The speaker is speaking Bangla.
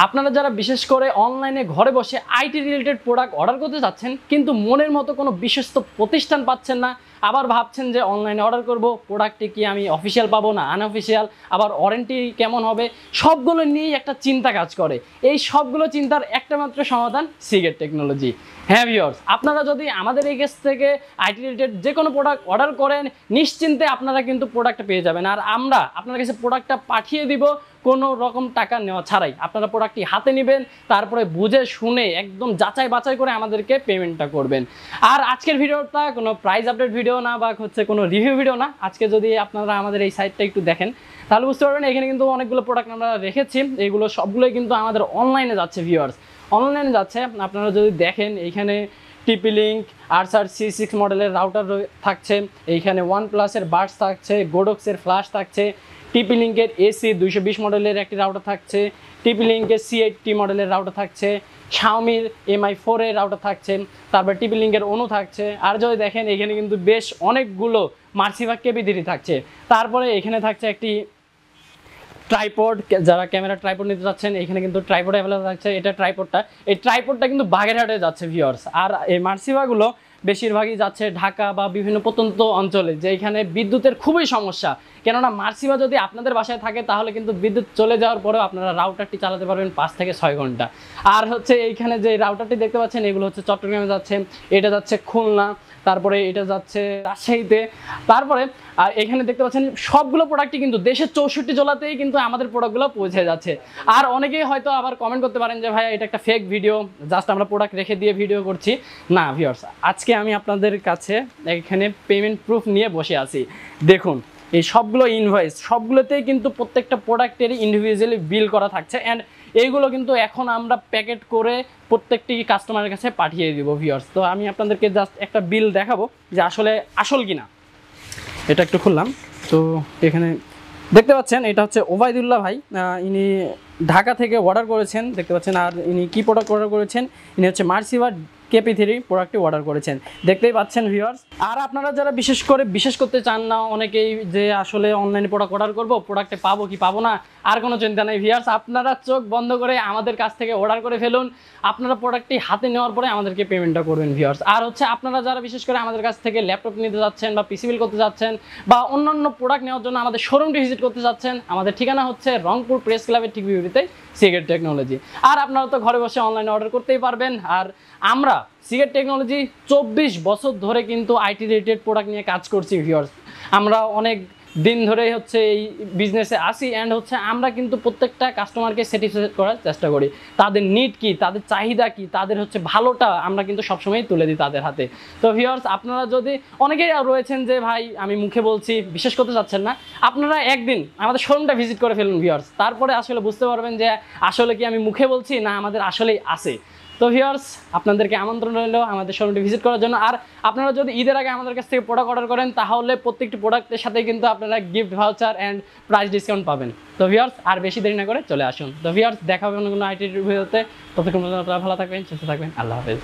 আপনারা যারা বিশেষ করে অনলাইনে ঘরে বসে আইটি রিলেটেড প্রোডাক্ট অর্ডার করতে যাচ্ছেন কিন্তু মনের মতো কোনো বিশ্বস্ত প্রতিষ্ঠান পাচ্ছেন না, আবার ভাবছেন যে অনলাইনে অর্ডার করব, প্রোডাক্টটি কি আমি অফিসিয়াল পাবো না আনঅফিসিয়াল, আবার ওয়ারেন্টি কেমন হবে, সবগুলো নিয়েই একটা চিন্তা কাজ করে। এই সবগুলো চিন্তার একটা মাত্র সমাধান সিগেট টেকনোলজি। হ্যাঁ ভিউয়ার্স, আপনারা যদি আমাদের এই কাছ থেকে আইটি রিলেটেড যে কোনো প্রোডাক্ট অর্ডার করেন নিশ্চিন্তে আপনারা কিন্তু প্রোডাক্টটা পেয়ে যাবেন, আর আমরা আপনার কাছে প্রোডাক্টটা পাঠিয়ে দিব কোনো রকম টাকা নেওয়া ছাড়াই। আপনারা প্রোডাক্টটি হাতে নেবেন, তারপরে বুঝে শুনে একদম যাচাই বাছাই করে আমাদেরকে পেমেন্টটা করবেন। আর আজকের ভিডিওটা কোনো প্রাইস আপডেট ভিডিও না বা হচ্ছে কোনো রিভিউ ভিডিও না। আজকে যদি আপনারা আমাদের এই সাইটটা একটু দেখেন তাহলে বুঝতে পারবেন এখানে কিন্তু অনেকগুলো প্রোডাক্ট আমরা রেখেছি, এইগুলো সবগুলোই কিন্তু আমাদের অনলাইনে যাচ্ছে ভিউয়ার্স, অনলাইনে যাচ্ছে। আপনারা যদি দেখেন এইখানে টিপি লিঙ্ক RC6 মডেলের রাউটার থাকছে, এইখানে OnePlus-এর বাডস থাকছে, গোডক্সের ফ্ল্যাশ থাকছে, টিপি লিঙ্কের AC 220 মডেলের একটি রাউটার থাকছে, টিপি লিঙ্কের C80 মডেলের রাউটার থাকছে, শাওমির MI4 এর রাউটার থাকছে, তারপর টিপি লিঙ্কের অনু থাকছে। আর যদি দেখেন এখানে কিন্তু বেশ অনেকগুলো মার্সিভা kp3 থাকছে। তারপরে এখানে থাকছে একটি ট্রাইপড, যারা ক্যামেরা ট্রাইপড নিতে যাচ্ছেন এখানে কিন্তু ট্রাইপড অ্যাভেলেবল থাকছে। এটা ট্রাইপডটা, এই ট্রাইপডটা কিন্তু বাগেরহাটে যাচ্ছে ভিউয়ার্স। আর এই মার্সিভাগুলো বেশিরভাগই যাচ্ছে ঢাকা বা বিভিন্ন প্রত্যন্ত অঞ্চলে, যেখানে বিদ্যুতের খুবই সমস্যা। কেননা মার্সিভা যদি আপনাদের বাসায় থাকে তাহলে কিন্তু বিদ্যুৎ চলে যাওয়ার পরেও আপনারা রাউটারটি চালাতে পারবেন 5 থেকে 6 ঘন্টা। আর হচ্ছে এইখানে যে রাউটারটি দেখতে পাচ্ছেন এগুলো হচ্ছে চট্টগ্রামে যাচ্ছে, এটা যাচ্ছে খুলনা, তারপরে এটা যাচ্ছে রাজশাহীতে। তারপরে আর এখানে দেখতে পাচ্ছেন সবগুলো প্রোডাক্টই কিন্তু দেশের 64 জেলাতেই কিন্তু আমাদের প্রোডাক্টগুলো পৌঁছে যাচ্ছে। আর অনেকেই হয়তো আবার কমেন্ট করতে পারেন যে ভাই এটা একটা ফেক ভিডিও, জাস্ট আমরা প্রোডাক্ট রেখে দিয়ে ভিডিও করছি। না ভিউয়ার্স, আজকে আমি আপনাদের কাছে এখানে পেমেন্ট প্রুফ নিয়ে বসে আছি। দেখুন এই সবগুলো ইনভয়েস, সবগুলোতেই কিন্তু প্রত্যেকটা প্রোডাক্টেরই ইন্ডিভিজুয়ালি বিল করা থাকছে, অ্যান্ড এইগুলো কিন্তু এখন আমরা প্যাকেট করে প্রত্যেকটি কাস্টমারের কাছে পাঠিয়ে দিব ভিউয়ার্স। তো আমি আপনাদেরকে জাস্ট একটা বিল দেখাবো যে আসলে আসল কিনা। এটা একটু খুললাম, তো এখানে দেখতে পাচ্ছেন এটা হচ্ছে ওবায়দুল্লাহ ভাই, ইনি ঢাকা থেকে অর্ডার করেছেন দেখতে পাচ্ছেন। আর ইনি কি প্রোডাক্ট অর্ডার করেছেন, ইনি হচ্ছে মার্সিভা kp3 প্রোডাক্টটি অর্ডার করেছেন, দেখতেই পাচ্ছেন ভিউয়ার্স। আর আপনারা যারা বিশেষ করতে চান না অনেকেই যে আসলে অনলাইনে প্রোডাক্ট অর্ডার করব, প্রোডাক্টে পাবো কি পাবো না, আর কোনো চিন্তা নেই ভিউয়ার্স। আপনারা চোখ বন্ধ করে আমাদের কাছ থেকে অর্ডার করে ফেলুন, আপনারা প্রোডাক্টটি হাতে নেওয়ার পরে আমাদেরকে পেমেন্টটা করবেন ভিউয়ার্স। আর হচ্ছে আপনারা যারা বিশেষ করে আমাদের কাছ থেকে ল্যাপটপ নিতে যাচ্ছেন বা পিসি বিল করতে যাচ্ছেন বা অন্যান্য প্রোডাক্ট নেওয়ার জন্য আমাদের শোরুমটি ভিজিট করতে যাচ্ছেন, আমাদের ঠিকানা হচ্ছে রংপুর প্রেস ক্লাবের ঠিক বিপরীতে সিগেট টেকনোলজি। আর আপনারা তো ঘরে বসে অনলাইনে অর্ডার করতেই পারবেন। আর আমরা সিগেট টেকনোলজি 24 বছর ধরে কিন্তু আইটি রিলেটেড প্রোডাক্ট নিয়ে কাজ করছি ভিউয়ার্স। আমরা অনেক দিন ধরেই হচ্ছে এই বিজনেসে আসি, অ্যান্ড হচ্ছে আমরা কিন্তু প্রত্যেকটা কাস্টমারকে স্যাটিসফাইড করার চেষ্টা করি। তাদের নিড কি, তাদের চাহিদা কি, তাদের হচ্ছে ভালোটা আমরা কিন্তু সবসময় তুলে দিই তাদের হাতে। তো ভিউয়ার্স, আপনারা যদি অনেকেই রয়েছেন যে ভাই আমি মুখে বলছি বিশ্বাস করতে চাচ্ছেন না, আপনারা একদিন আমাদের শোরুমটা ভিজিট করে ফেলুন ভিউয়ার্স, তারপরে আসলে বুঝতে পারবেন যে আসলে কি আমি মুখে বলছি না আমাদের আসলেই আছে। তো ভিউয়ার্স, আপনাদেরকে আমন্ত্রণ রইল আমাদের শোরুমটি ভিজিট করার জন্য। আর আপনারা যদি ঈদের আগে আমাদের কাছ থেকে প্রোডাক্ট অর্ডার করেন তাহলে প্রত্যেকটি প্রোডাক্টের সাথে কিন্তু আপনারা gift voucher and price discount পাবেন। তো ভিউয়ার্স, আর বেশি দেরি না করে চলে আসুন। তো ভিউয়ার্স, দেখা হবে অন্য কোনো আইটি ভিডিওতে, ততক্ষণ পর্যন্ত আপনারা ভালো থাকবেন, সুস্থ থাকবেন, আল্লাহ হাফেজ।